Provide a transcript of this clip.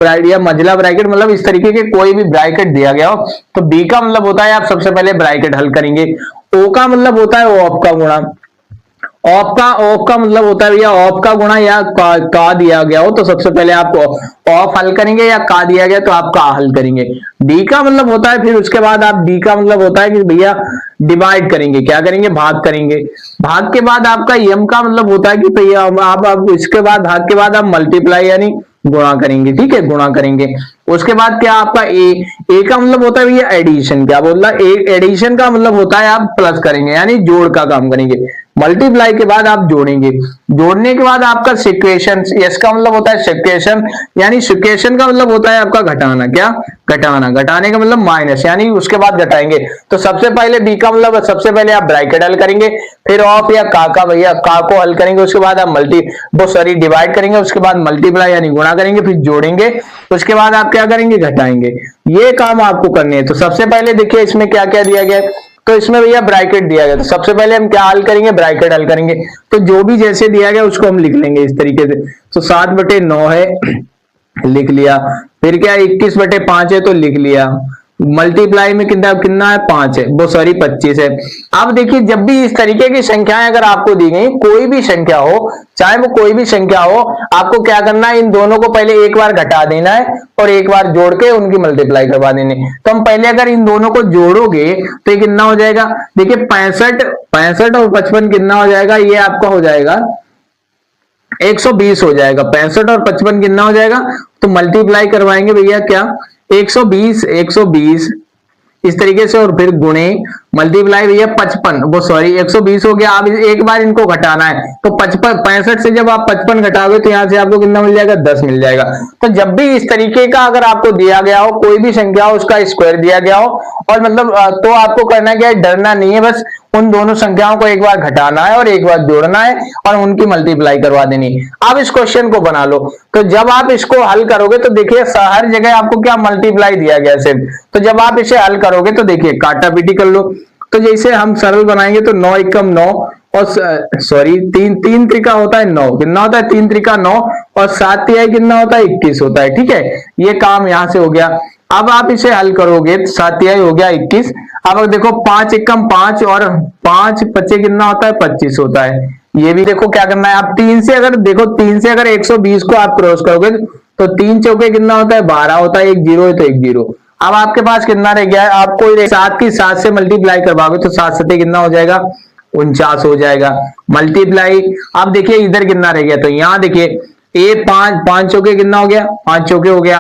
या मझला ब्रैकेट, मतलब इस तरीके के कोई भी ब्रैकेट दिया गया हो तो बी का मतलब होता है आप सबसे पहले ब्रैकेट हल करेंगे। ओ का मतलब होता है ऑफ का गुणा। ऑफ का मतलब होता है भैया ऑफ का गुणा या का दिया गया हो तो सबसे पहले आप ऑफ हल करेंगे, या का दिया गया तो आप का हल करेंगे। डी का मतलब होता है फिर उसके बाद आप डी का मतलब होता है कि भैया डिवाइड करेंगे, क्या करेंगे, भाग करेंगे। भाग के बाद आपका एम का मतलब होता है कि भैया आप इसके बाद भाग के बाद आप मल्टीप्लाई यानी गुणा करेंगे, ठीक है, गुणा करेंगे। उसके बाद क्या आपका ए का मतलब होता है भैया एडिशन। क्या बोल रहा है, एडिशन का मतलब होता है आप प्लस करेंगे यानी जोड़ का काम करेंगे। मल्टीप्लाई के बाद आप जोड़ेंगे, जोड़ने के बाद आपका सिक्वेशन, एस का मतलब होता है सिक्वेशन, यानी सिक्वेशन का मतलब होता है आपका घटाना। क्या घटाना, घटाने का मतलब माइनस, यानी उसके बाद घटाएंगे। तो सबसे पहले बी का मतलब सबसे पहले आप ब्रैकेट हल करेंगे, फिर ऑफ या का भैया का को हल करेंगे, उसके बाद आप डिवाइड करेंगे, उसके बाद मल्टीप्लाई यानी गुणा करेंगे, फिर जोड़ेंगे, उसके बाद आप क्या करेंगे, घटाएंगे। ये काम आपको करने हैं। तो सबसे पहले देखिए इसमें क्या क्या दिया गया है। तो इसमें भैया ब्रैकेट दिया गया, तो सबसे पहले हम क्या हल करेंगे, ब्रैकेट हल करेंगे। तो जो भी जैसे दिया गया उसको हम लिख लेंगे इस तरीके से। तो 7/9 है, लिख लिया। फिर क्या 21/5 है तो लिख लिया। मल्टीप्लाई में कितना कितना है, 5 है, वो सॉरी 25 है। अब देखिए जब भी इस तरीके की संख्याएं अगर आपको दी गई, कोई भी संख्या हो, चाहे वो कोई भी संख्या हो, आपको क्या करना है, इन दोनों को पहले एक बार घटा देना है और एक बार जोड़ के उनकी मल्टीप्लाई करवा देनी। तो हम पहले अगर इन दोनों को जोड़ोगे तो ये कितना हो जाएगा, देखिए 65 और 55 कितना हो जाएगा, ये आपका हो जाएगा 120 हो जाएगा। 65 और 55 कितना हो जाएगा, तो मल्टीप्लाई करवाएंगे भैया क्या, 120 इस तरीके से, और फिर गुणे मल्टीप्लाई भैया 55, वो सॉरी 120 हो गया। अब एक बार इनको घटाना है तो 65 से जब आप 55 घटाओगे तो यहां से आपको कितना मिल जाएगा, 10 मिल जाएगा। तो जब भी इस तरीके का अगर आपको दिया गया हो, कोई भी संख्या हो, उसका स्क्वायर दिया गया हो, और मतलब तो आपको करना क्या है, डरना नहीं है, बस उन दोनों संख्याओं को एक बार घटाना है और एक बार जोड़ना है और उनकी मल्टीप्लाई करवा देनी है। अब इस क्वेश्चन को बना लो। तो जब आप इसको हल करोगे तो देखिए हर जगह आपको क्या मल्टीप्लाई दिया गया सिर्फ। तो जब आप इसे हल करोगे तो देखिए काटा पीटी कर लो। तो जैसे हम सरल बनाएंगे तो 9 एकम 9 और सॉरी 3 त्रिका होता है 9, कितना होता है 3 त्रिका 9, और 7 तिहाई कितना होता है 21 होता है, ठीक है। ये काम यहां से हो गया। अब आप इसे हल करोगे तो 7 तिहाई हो गया 21। अब देखो 5 एकम 5 और 5 पच्चे कितना होता है 25 होता है। ये भी देखो क्या करना है, आप 3 से अगर देखो 3 से अगर 120 को आप क्रॉस करोगे तो 3 चौके कितना होता है 12 होता है, 1 0 है तो 1 0। अब आपके पास कितना रह गया है, आपको 7 की 7 से मल्टीप्लाई करवाओगे तो 7 7 कितना हो जाएगा 49 हो जाएगा। मल्टीप्लाई अब देखिए इधर कितना रह गया, तो यहाँ देखिए 5 चौके कितना हो गया, 5 चौके हो गया।